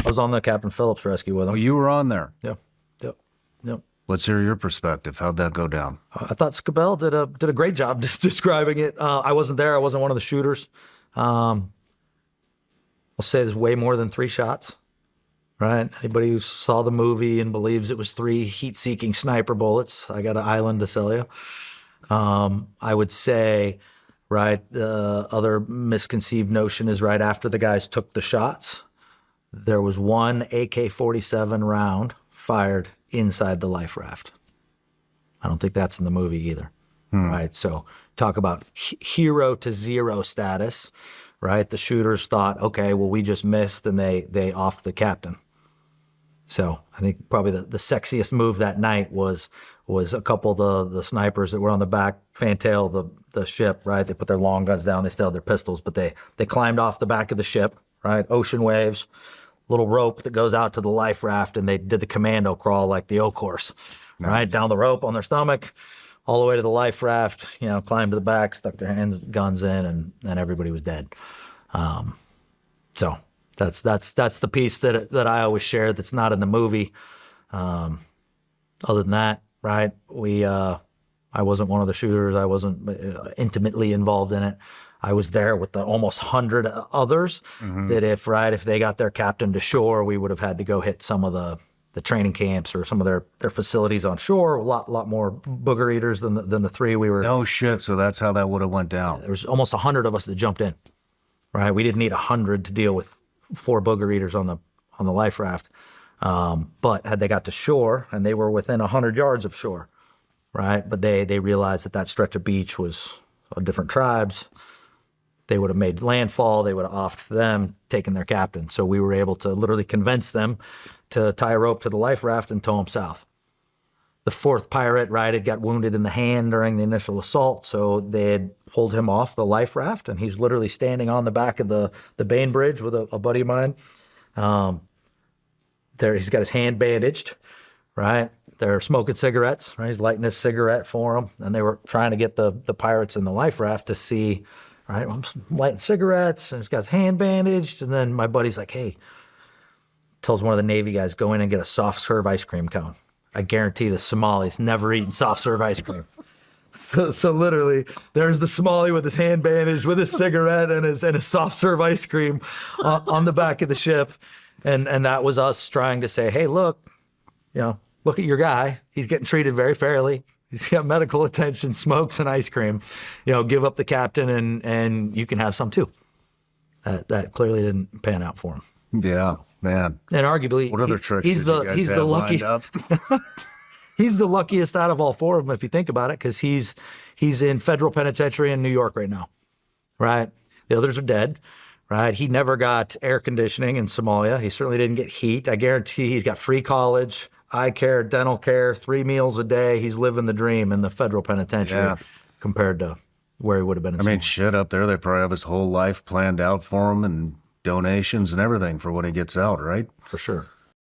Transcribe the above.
was on the Captain Phillips rescue with him. Oh, you were on there. Yep. Let's hear your perspective. How'd that go down? I thought Scabell did a great job just describing it. I wasn't there. I wasn't one of the shooters. I'll say there's way more than 3 shots, right? Anybody who saw the movie and believes it was 3 heat-seeking sniper bullets, I got an island to sell you. I would say, right, the other misconceived notion is right after the guys took the shots, there was 1 AK-47 round fired inside the life raft. I don't think that's in the movie either, right? So talk about hero to zero status, right? The shooters thought, okay, well, we just missed, and they offed the captain. So I think probably the sexiest move that night was a couple of the snipers that were on the back fantail the ship, right? They put their long guns down, they still had their pistols, but they climbed off the back of the ship, right? Ocean waves, little rope that goes out to the life raft, and they did the commando crawl like the O course, right? Down the rope on their stomach, all the way to the life raft, climbed to the back, stuck their guns in, and everybody was dead. So that's the piece that I always share that's not in the movie. Other than that, right, I wasn't one of the shooters. I wasn't intimately involved in it. I was there with the almost 100 others that if they got their captain to shore, we would have had to go hit some of the training camps or some of their facilities on shore. A lot more booger eaters than the 3 we were. No shit. So that's how that would have went down. There was almost 100 of us that jumped in, right? We didn't need 100 to deal with 4 booger eaters on the life raft. But had they got to shore, and they were within 100 yards of shore, right? But they realized that stretch of beach was of different tribes. They would have made landfall. They would have offed them, taken their captain. So we were able to literally convince them to tie a rope to the life raft and tow him south. The 4th pirate, right, had got wounded in the hand during the initial assault, so they had pulled him off the life raft, and he's literally standing on the back of the Bain Bridge with a buddy of mine. There, he's got his hand bandaged, right? They're smoking cigarettes, right? He's lighting his cigarette for them, and they were trying to get the pirates in the life raft to see, right? I'm lighting cigarettes, and he's got his hand bandaged, and then my buddy's like, hey, tells one of the Navy guys, go in and get a soft serve ice cream cone. I guarantee the Somalis never eaten soft serve ice cream. So literally, there's the Somali with his hand bandaged, with his cigarette and his soft serve ice cream on the back of the ship. And that was us trying to say, hey, look at your guy. He's getting treated very fairly. He's got medical attention, smokes, and ice cream. Give up the captain and you can have some too. That clearly didn't pan out for him. Yeah, man. And arguably, what other tricks did you guys have lined up? He's the luckiest out of all 4 of them, if you think about it, because he's in federal penitentiary in New York right now, right? The others are dead, right? He never got air conditioning in Somalia. He certainly didn't get heat. I guarantee he's got free college, eye care, dental care, 3 meals a day. He's living the dream in the federal penitentiary compared to where he would have been in Somalia. Shit, up there, they probably have his whole life planned out for him and donations and everything for when he gets out, right? For sure.